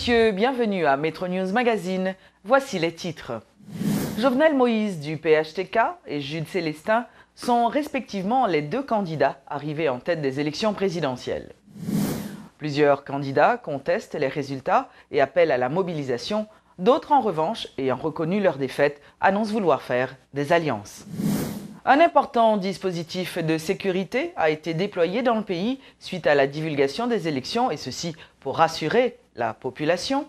messieurs, bienvenue à Metro News Magazine. Voici les titres. Jovenel Moïse du PHTK et Jude Célestin sont respectivement les deux candidats arrivés en tête des élections présidentielles. Plusieurs candidats contestent les résultats et appellent à la mobilisation. D'autres, en revanche, ayant reconnu leur défaite, annoncent vouloir faire des alliances. Un important dispositif de sécurité a été déployé dans le pays suite à la divulgation des élections, et ceci pour rassurer la population.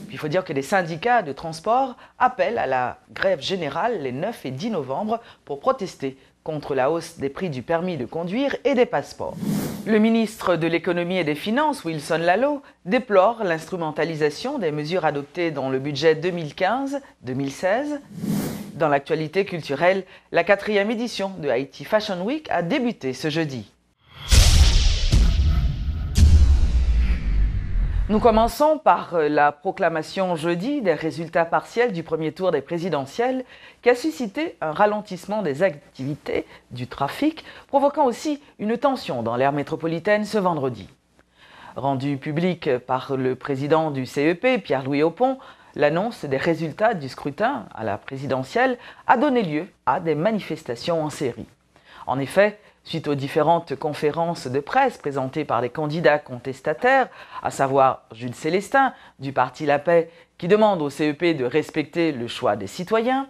Puis il faut dire que les syndicats de transport appellent à la grève générale les 9 et 10 novembre pour protester contre la hausse des prix du permis de conduire et des passeports. Le ministre de l'Économie et des Finances, Wilson Lalot, déplore l'instrumentalisation des mesures adoptées dans le budget 2015-2016. Dans l'actualité culturelle, la 4e édition de Haïti Fashion Week a débuté ce jeudi. Nous commençons par la proclamation jeudi des résultats partiels du premier tour des présidentielles qui a suscité un ralentissement des activités du trafic, provoquant aussi une tension dans l'aire métropolitaine ce vendredi. Rendu public par le président du CEP, Pierre-Louis Oppon, l'annonce des résultats du scrutin à la présidentielle a donné lieu à des manifestations en série. En effet, suite aux différentes conférences de presse présentées par les candidats contestataires, à savoir Jude Célestin du Parti La Paix qui demande au CEP de respecter le choix des citoyens,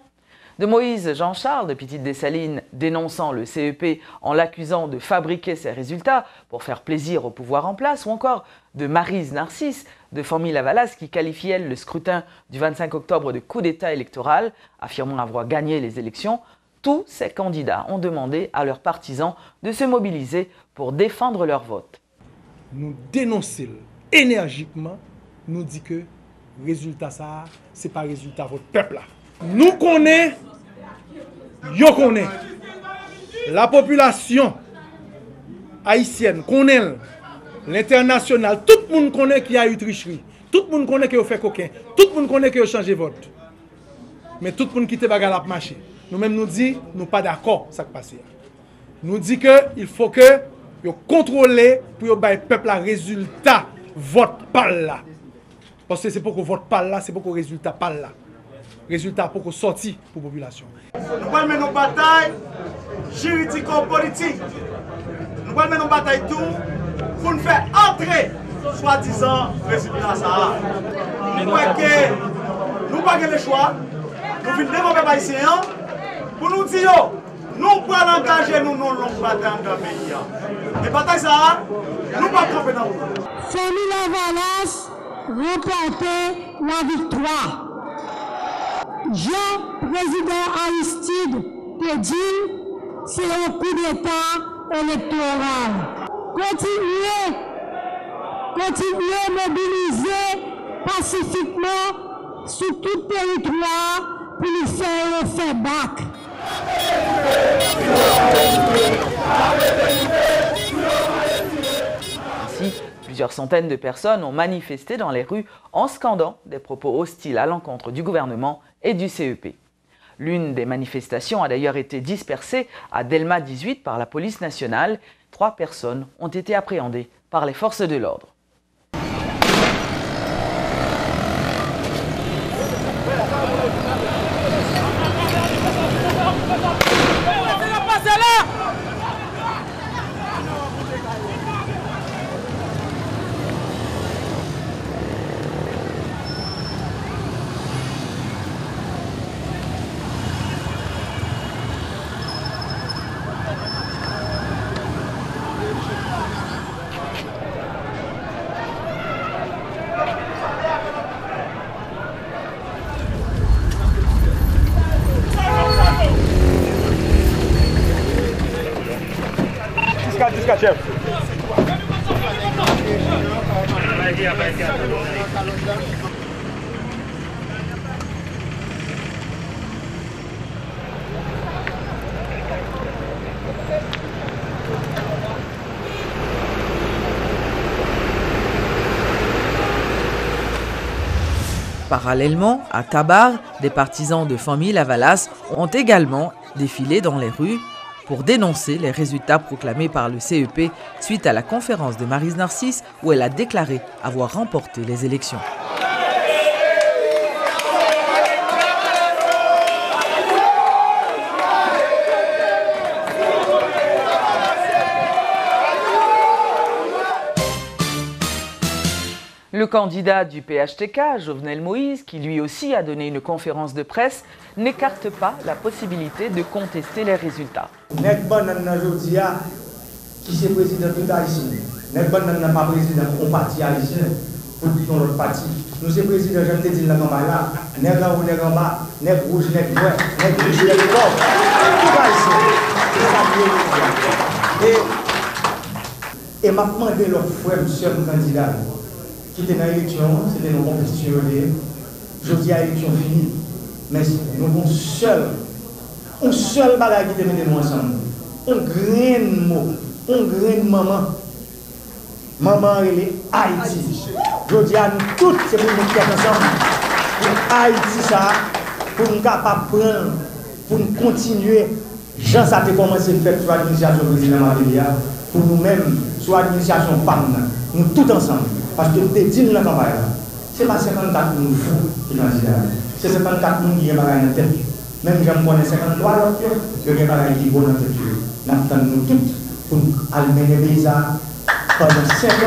de Moïse Jean-Charles de Petite-Dessalines dénonçant le CEP en l'accusant de fabriquer ses résultats pour faire plaisir au pouvoir en place, ou encore de Maryse Narcisse de Formy-Lavalas qui qualifie elle le scrutin du 25 octobre de coup d'État électoral, affirmant avoir gagné les élections. Tous ces candidats ont demandé à leurs partisans de se mobiliser pour défendre leur vote. Nous dénonçons énergiquement, nous disons que le résultat, ça, ce n'est pas le résultat de votre peuple. Là. Nous connaissons, yo connaît. La population haïtienne connaît, l'international, tout le monde connaît qu'il y a eu tricherie. Tout le monde connaît qu'il a fait coquin. Tout le monde connaît qu'il a changé vote. Mais tout le monde qui te bagarre à marcher. Nous-mêmes nous disons, nous pas d'accord avec ce qui passe. Nous disons qu'il faut que vous contrôlez pour que le peuple a résultat vote par là. Parce que c'est pour que vote par là, c'est pour que le résultat par là. Résultat pour que sorti pour la population. Nous allons mener une bataille juridico-politique. Nous allons mener une bataille tout pour nous faire entrer, soi-disant, résultat ça. Nous n'avons pas le choix. Nous venons développer les Haïtiens pour nous dire nous pouvons engager nous non longue bataille dans le pays. Et bataille ça, nous ne pouvons pas camper dans le monde. Formy-Lavalas remporter la victoire. Jean, président Aristide Pédil, c'est un coup d'État électoral. Continuez à mobiliser pacifiquement sur tout territoire pour nous faire un feedback. Ainsi, plusieurs centaines de personnes ont manifesté dans les rues en scandant des propos hostiles à l'encontre du gouvernement et du CEP. L'une des manifestations a d'ailleurs été dispersée à Delma 18 par la police nationale. 3 personnes ont été appréhendées par les forces de l'ordre. Chef. Parallèlement, à Tabar, des partisans de Formy-Lavalas ont également défilé dans les rues pour dénoncer les résultats proclamés par le CEP suite à la conférence de Maryse Narcisse où elle a déclaré avoir remporté les élections. Le candidat du PHTK, Jovenel Moïse, qui lui aussi a donné une conférence de presse, n'écarte pas la possibilité de contester les résultats. Nek ban nan Jodia qui c'est président tout haïtien. Nek ban nan pas président on parti haïtien pour dans l'autre parti. Nous c'est président j'aime te dire la campagne là, nek en haut, nek en bas, nek rouge, nek vert, nek rouge, nek blanc. Tout haïtien. C'est ça et m'a demandé leur frère monsieur candidat qui était dans l'élection, c'était nos compétitions. Je dis à l'élection finie, mais nous avons un seul bagage qui te met nous ensemble. Un grain de mot, un grain de maman. Maman, elle est Haïti. Je dis à nous toutes, c'est pour nous qui sommes ensemble. Pour Haïti, ça, pour nous capables de prendre, pour nous continuer. Jean, ça a commencé à faire sur l'administration président Matélia, pour nous-mêmes, sur l'administration PAM, nous tous ensemble. Parce que nous te dit dans la campagne, ce n'est pas 54 nous fous qui sont candidats. C'est 54 nous qui ont dans la tête. Même si je connais 53 autres, je n'ai pas qui vont dans la tête. Nous attendons nous toutes pour nous amener les paysans pendant 5 ans.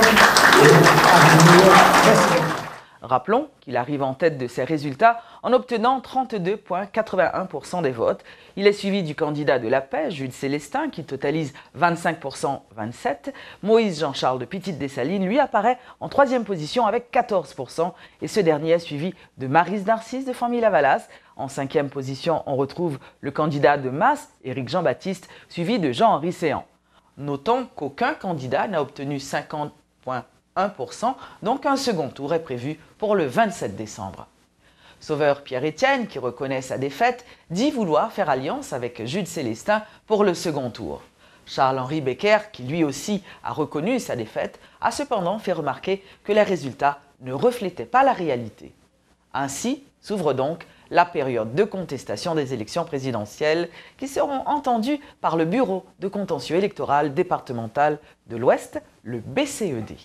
Rappelons qu'il arrive en tête de ces résultats en obtenant 32,81% des votes. Il est suivi du candidat de la paix, Jules Célestin, qui totalise 25,27%. Moïse Jean-Charles de Petite-Dessalines, lui, apparaît en troisième position avec 14%. Et ce dernier est suivi de Maryse Narcisse de Famille-Lavalas. En cinquième position, on retrouve le candidat de Mas, Éric Jean-Baptiste, suivi de Jean-Henri Séan. Notons qu'aucun candidat n'a obtenu 50,1%, donc un second tour est prévu pour le 27 décembre. Sauveur Pierre-Étienne, qui reconnaît sa défaite, dit vouloir faire alliance avec Jules Célestin pour le second tour. Charles-Henri Becker, qui lui aussi a reconnu sa défaite, a cependant fait remarquer que les résultats ne reflétaient pas la réalité. Ainsi s'ouvre donc la période de contestation des élections présidentielles qui seront entendues par le Bureau de contentieux électoral départemental de l'Ouest, le BCED.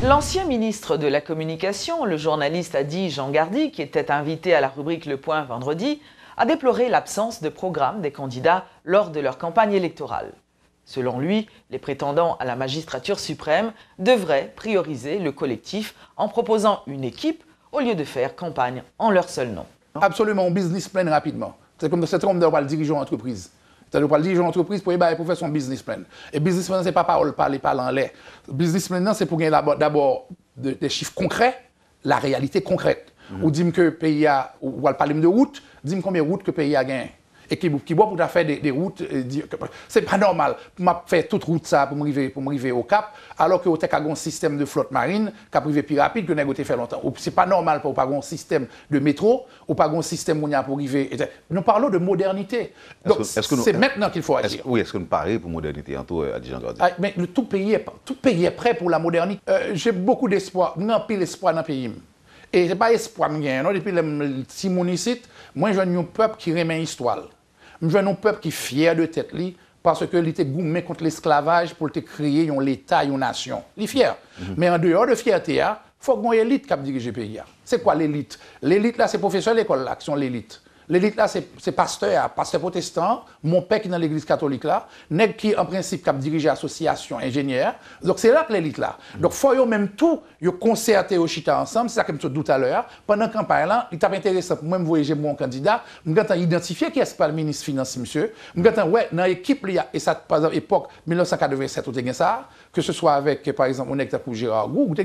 L'ancien ministre de la Communication, le journaliste Adi Jean Gardy, qui était invité à la rubrique Le Point vendredi, a déploré l'absence de programme des candidats lors de leur campagne électorale. Selon lui, les prétendants à la magistrature suprême devraient prioriser le collectif en proposant une équipe au lieu de faire campagne en leur seul nom. Absolument, un business plan rapidement. C'est comme de diriger une entreprise. C'est-à-dire pour diriger une entreprise pour faire son business plan. Et business plan, ce n'est pas parole parler en l'air. Business plan, c'est pour gagner d'abord des chiffres concrets, la réalité concrète. Ou dire que le pays a, ou parler de route, dire combien de routes que le pays a gagné. Et qui boit pour faire des routes, c'est pas normal. Pour faire toute route ça pour m'arriver au Cap, alors que vous avez un système de flotte marine qui a privé plus rapide que vous avez fait longtemps. C'est pas normal pour pas un système de métro ou pas un système pour arriver. Nous parlons de modernité. Donc c'est maintenant qu'il faut agir. Oui, est-ce que nous parlons pour modernité en tout, Adi Jean Gardy? Mais tout pays est prêt pour la modernité. J'ai beaucoup d'espoir, non pile espoir dans le pays. Et ce n'est pas espoir, depuis le Timonicite, moi je vois un peuple qui remet l'histoire. Je vois un peuple qui est fier de tête parce qu'il était gourmé contre l'esclavage pour te créer un État, une nation. Il est fier. Mais en dehors de fierté, il faut qu'il y ait une élite qui dirige le pays. C'est quoi l'élite? L'élite, là, c'est professeurs de l'école qui sont l'élite. L'élite, là, c'est pasteur protestant, mon père qui est dans l'église catholique, là, nèg qui, en principe, qui dirige l'association ingénieur. Donc, c'est là que l'élite, là. Donc, il faut même tout, concerter au chita ensemble, c'est ça que je me dis tout à l'heure. Pendant la campagne, là, il est intéressant pour moi, voyager mon candidat, je vais identifier qui est le ministre des Finances, monsieur. Je vais ouais, dans l'équipe, et ça, par exemple, époque 1987, où tu as ça, que ce soit avec, par exemple, on est pour Gérard Gou, ou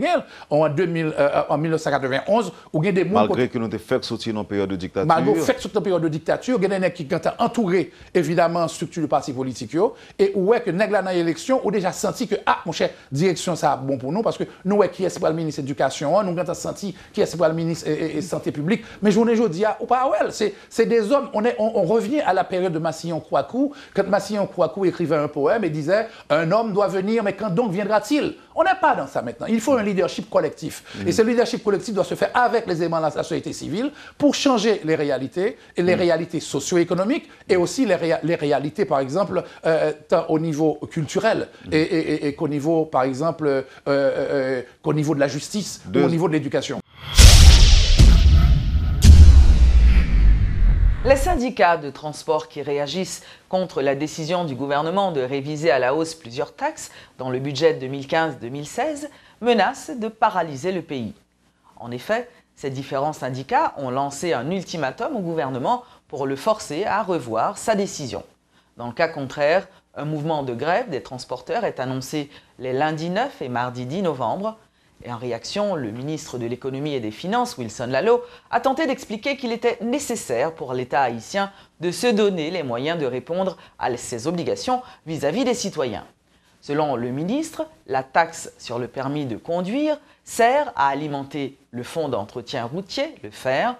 en 1991, où il y a des gens. Malgré que nous avons fait sortir dans une période de dictature. Dans la période de dictature, il y a des gens qui ont entouré, évidemment, structure de parti politique, et où est que nèg là dans l'élection, ont déjà senti que, ah, mon cher, direction, ça bon pour nous, parce que nous, qui est le ministre de l'Éducation, nous avons senti qui est le ministre de la Santé publique, mais je ne dis pas, ou pas, ouais, c'est des hommes, on revient à la période de Massillon-Croix-Cou, quand Massillon-Croix-Cou écrivait un poème et disait, un homme doit venir, mais quand donc viendra-t-il? On n'est pas dans ça maintenant. Il faut un leadership collectif. Et ce leadership collectif doit se faire avec les éléments de la société civile pour changer les réalités, et les réalités socio-économiques, et aussi les réalités, par exemple, tant au niveau culturel et qu'au niveau, par exemple, qu'au niveau de la justice ou au niveau de l'éducation. Les syndicats de transport qui réagissent contre la décision du gouvernement de réviser à la hausse plusieurs taxes dans le budget 2015-2016 menacent de paralyser le pays. En effet, ces différents syndicats ont lancé un ultimatum au gouvernement pour le forcer à revoir sa décision. Dans le cas contraire, un mouvement de grève des transporteurs est annoncé les lundis 9 et mardi 10 novembre. Et en réaction, le ministre de l'Économie et des Finances, Wilson Lalot, a tenté d'expliquer qu'il était nécessaire pour l'État haïtien de se donner les moyens de répondre à ses obligations vis-à-vis des citoyens. Selon le ministre, la taxe sur le permis de conduire sert à alimenter le fonds d'entretien routier, le FER,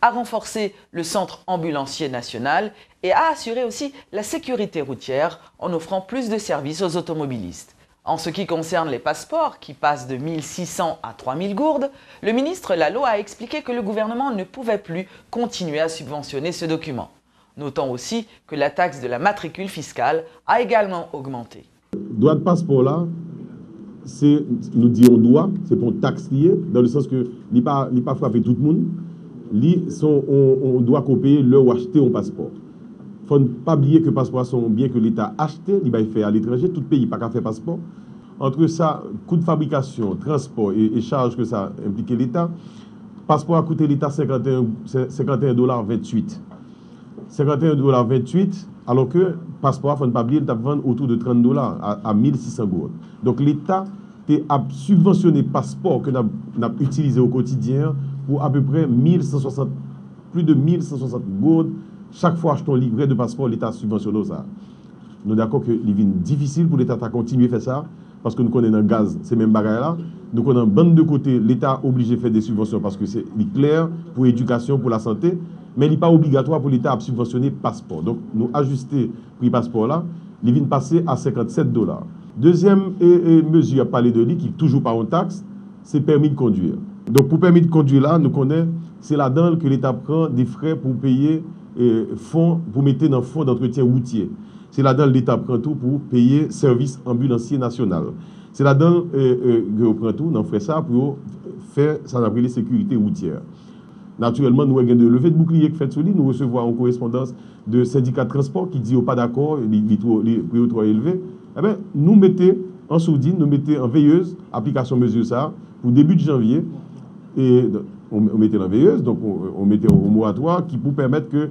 à renforcer le centre ambulancier national et à assurer aussi la sécurité routière en offrant plus de services aux automobilistes. En ce qui concerne les passeports, qui passent de 1600 à 3000 gourdes, le ministre Lalot a expliqué que le gouvernement ne pouvait plus continuer à subventionner ce document. Notons aussi que la taxe de la matricule fiscale a également augmenté. Droit de passeport là, c'est, nous disons droit, c'est pour une taxe liée, dans le sens que il n'est pas frappé tout le monde. On doit payer leur ou acheter un passeport. Il ne faut pas oublier que les passeports sont bien que l'État a acheté, il va faire à l'étranger, tout pays n'a pas qu'à faire passeport. Entre ça, coût de fabrication, transport et charges que ça implique l'État, passeport a coûté l'État 51,28 $. 51,28 $, alors que passeport, il ne faut pas oublier, il vend autour de 30 $ à 1600 gourdes. Donc l'État a subventionné le passeport que nous avons utilisé au quotidien pour à peu près plus de 1160 gourdes. Chaque fois que je un livret de passeport, l'État subventionne ça. Nous sommes d'accord que c'est difficile pour l'État de continuer à faire ça, parce que nous connaissons le gaz, c'est même bagaille là. Nous connaissons bande de côté, l'État est obligé de faire des subventions parce que c'est clair pour l'éducation, pour la santé, mais il n'est pas obligatoire pour l'État de subventionner le passeport. Donc nous ajuster le passeport là, il vient passer à 57 $. Deuxième mesure à parler de lui, qui n'est toujours pas en taxe, c'est permis de conduire. Donc pour permis de conduire là, nous connaissons, c'est là-dedans que l'État prend des frais pour payer fonds, pour mettre dans le fonds d'entretien routier. C'est là-dedans que l'État prend tout pour payer service ambulancier national. C'est là-dedans qu'on prend tout, on fait ça pour faire ça appelle les sécurités routières. Naturellement, nous avons des levées de boucliers qui fait sur lui, nous recevons en correspondance de syndicats de transport qui disent pas d'accord, les prix trop élevés. Eh bien, nous mettons en sourdine, nous mettons en veilleuse, application mesure ça, pour début de janvier. Et on mettait en veilleuse, donc on mettait au moratoire qui pour permettre que,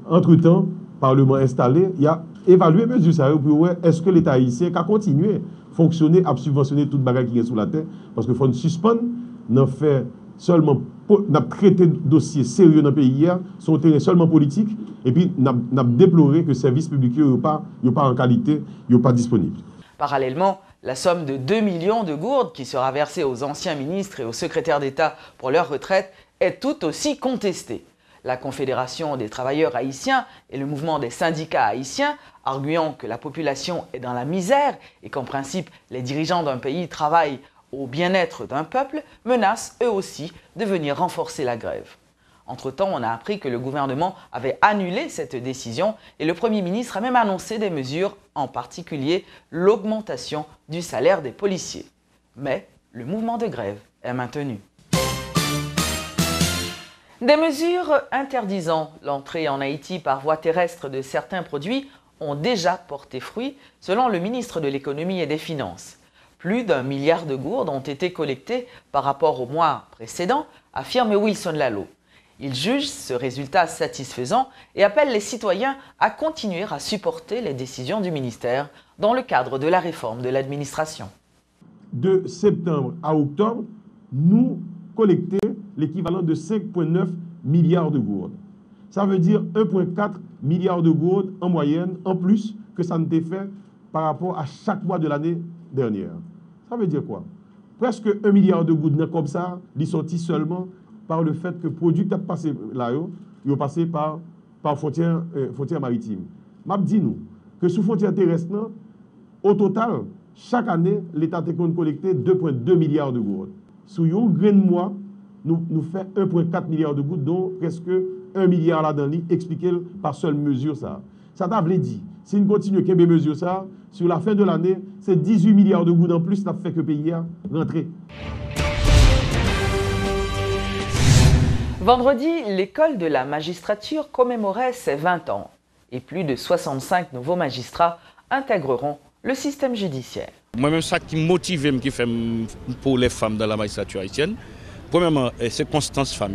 entre-temps, Parlement installé, il y a évalué mesure ça pour voir est-ce que l'État haïtien a continué à fonctionner, à subventionner toute bagarre qui est sous la terre, parce qu'il faut nous suspendre, nous faire seulement, nous traiter de dossiers sérieux dans le pays hier, sur un terrain seulement politique, et puis nous déploré que le service public n'est pas en qualité, n'est pas disponible. Parallèlement, la somme de 2 millions de gourdes qui sera versée aux anciens ministres et aux secrétaires d'État pour leur retraite est tout aussi contestée. La Confédération des travailleurs haïtiens et le mouvement des syndicats haïtiens, arguant que la population est dans la misère et qu'en principe les dirigeants d'un pays travaillent au bien-être d'un peuple, menacent eux aussi de venir renforcer la grève. Entre-temps, on a appris que le gouvernement avait annulé cette décision et le Premier ministre a même annoncé des mesures, en particulier l'augmentation du salaire des policiers. Mais le mouvement de grève est maintenu. Des mesures interdisant l'entrée en Haïti par voie terrestre de certains produits ont déjà porté fruit, selon le ministre de l'Économie et des Finances. Plus d'1 milliard de gourdes ont été collectées par rapport au mois précédent, affirme Wilson Lalot. Il juge ce résultat satisfaisant et appelle les citoyens à continuer à supporter les décisions du ministère dans le cadre de la réforme de l'administration. De septembre à octobre, nous collectons l'équivalent de 5,9 milliards de gourdes. Ça veut dire 1,4 milliard de gourdes en moyenne, en plus que ça n'était fait par rapport à chaque mois de l'année dernière. Ça veut dire quoi? Presque 1 milliard de gourdes comme ça, ils sont sortis seulement par le fait que le produit qui a passé là, il est passé par frontière maritime. Je dis nous que sous frontière terrestre, au total, chaque année, l'État a collecté 2,2 milliards de gourdes. Sous un grain de mois, nous faisons 1,4 milliard de gouttes, dont presque 1 milliard là-dedans, expliqué par seule mesure ça. Ça t'a dit, si nous continuons à mesure ça, sur la fin de l'année, c'est 18 milliards de gouttes en plus, ça fait que le pays a rentré. Vendredi, l'école de la magistrature commémorait ses 20 ans et plus de 65 nouveaux magistrats intégreront le système judiciaire. Moi-même, ça qui motive, qui fait pour les femmes dans la magistrature haïtienne, premièrement, c'est constance femme,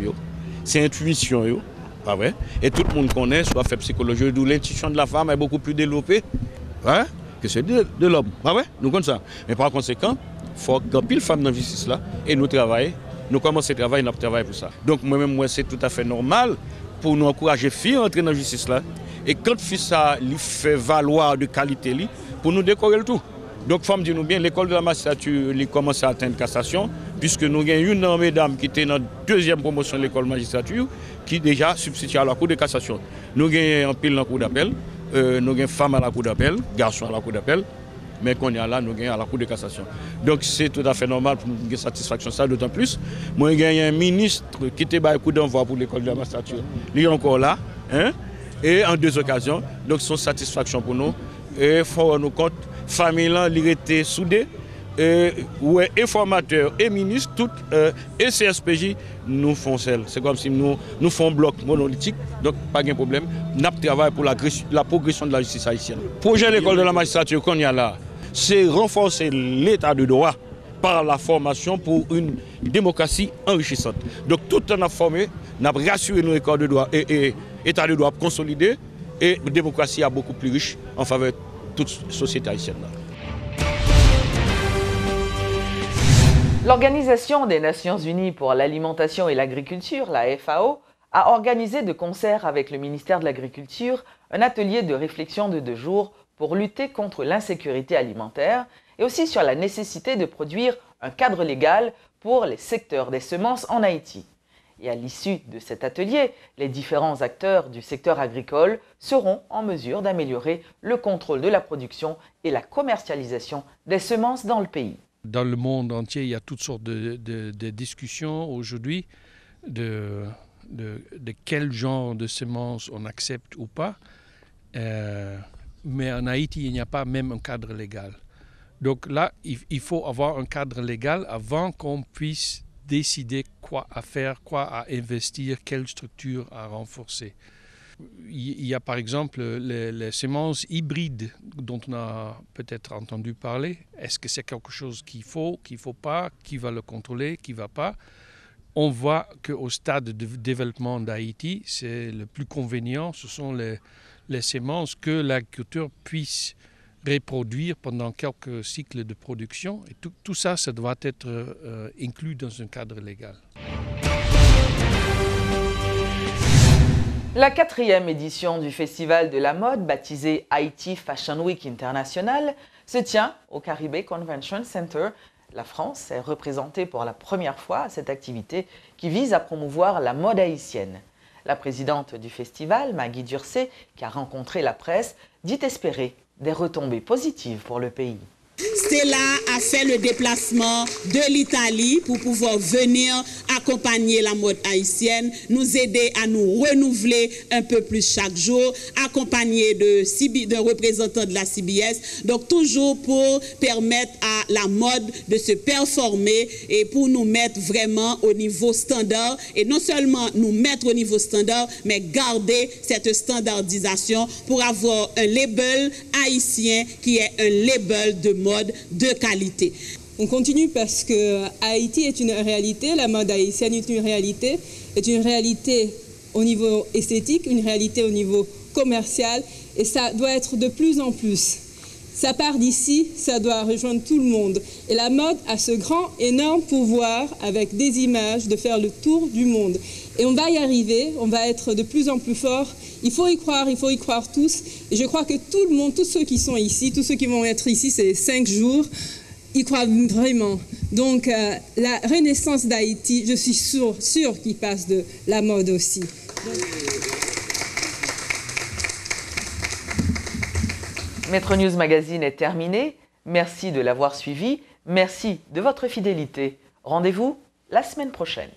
c'est intuition, pas vrai? Et tout le monde connaît, soit fait psychologie, d'où l'intuition de la femme est beaucoup plus développée hein, que celle de l'homme, pas vrai? Nous connaissons ça. Mais par conséquent, il faut qu'il y ait pile de femmes dans la justice là, et nous travaillons. Nous commençons à travailler, nous travaillons pour ça. Donc moi-même, c'est tout à fait normal pour nous encourager les filles à entrer dans la justice là. Et quand les filles ça lui fait valoir de qualité, pour nous décorer le tout. Donc, il dit nous bien, l'école de la magistrature commence à atteindre cassation, puisque nous avons une mesdames qui était dans la deuxième promotion de l'école de la magistrature, qui déjà substitue à la cour de cassation. Nous avons un pile dans la cour d'appel, nous avons femmes à la cour d'appel, garçons à la cour d'appel, mais qu'on y a là, nous avons à la cour de cassation. Donc, c'est tout à fait normal pour nous avoir satisfaction ça, d'autant plus. Moi, j'ai un ministre qui était un coup d'envoi pour l'école de la magistrature. Il est encore là, hein, et en 2 occasions. Donc, c'est une satisfaction pour nous. Et il faut nous compte. Famille là, il était soudé, et formateurs et ministres, et CSPJ, nous font celle. C'est comme si nous faisons un bloc monolithique, donc pas de problème. Nous travaillons pour la progression de la justice haïtienne. Le projet de l'école de la magistrature qu'on y a là, c'est renforcer l'état de droit par la formation pour une démocratie enrichissante. Donc tout en a formé, nous avons rassuré nos écoles de droit et état de droit consolidé, et la démocratie est beaucoup plus riche en faveur de toute société haïtienne. L'Organisation des Nations Unies pour l'alimentation et l'agriculture, la FAO, a organisé de concert avec le ministère de l'Agriculture un atelier de réflexion de 2 jours pour lutter contre l'insécurité alimentaire et aussi sur la nécessité de produire un cadre légal pour les secteurs des semences en Haïti. Et à l'issue de cet atelier, les différents acteurs du secteur agricole seront en mesure d'améliorer le contrôle de la production et la commercialisation des semences dans le pays. Dans le monde entier, il y a toutes sortes de discussions aujourd'hui de quel genre de semences on accepte ou pas. Mais en Haïti, il n'y a pas même un cadre légal. Donc là, il faut avoir un cadre légal avant qu'on puisse décider quoi à faire, quoi à investir, quelle structure à renforcer. Il y a par exemple les semences hybrides dont on a peut-être entendu parler. Est-ce que c'est quelque chose qu'il faut pas, qui va le contrôler, qui ne va pas? On voit qu'au stade de développement d'Haïti, c'est le plus convenient, ce sont les semences que l'agriculture puisse reproduire pendant quelques cycles de production. Et tout ça, ça doit être inclus dans un cadre légal. La 4e édition du Festival de la mode, baptisé Haiti Fashion Week International, se tient au Caribé Convention Center. La France est représentée pour la première fois à cette activité qui vise à promouvoir la mode haïtienne. La présidente du festival, Maggie Durcé, qui a rencontré la presse, dit espérer des retombées positives pour le pays. Stella a fait le déplacement de l'Italie pour pouvoir venir accompagner la mode haïtienne, nous aider à nous renouveler un peu plus chaque jour, accompagné d'un représentant de la CBS, donc toujours pour permettre à la mode de se performer et pour nous mettre vraiment au niveau standard, et non seulement nous mettre au niveau standard, mais garder cette standardisation pour avoir un label haïtien qui est un label de mode de qualité. On continue parce que Haïti est une réalité, la mode haïtienne est une réalité au niveau esthétique, une réalité au niveau commercial, et ça doit être de plus en plus. Ça part d'ici, ça doit rejoindre tout le monde. Et la mode a ce grand, énorme pouvoir, avec des images, de faire le tour du monde. Et on va y arriver, on va être de plus en plus fort. Il faut y croire tous. Et je crois que tout le monde, tous ceux qui sont ici, tous ceux qui vont être ici ces 5 jours, y croient vraiment. Donc la renaissance d'Haïti, je suis sûre qu'il passe de la mode aussi. Metro News Magazine est terminé. Merci de l'avoir suivi. Merci de votre fidélité. Rendez-vous la semaine prochaine.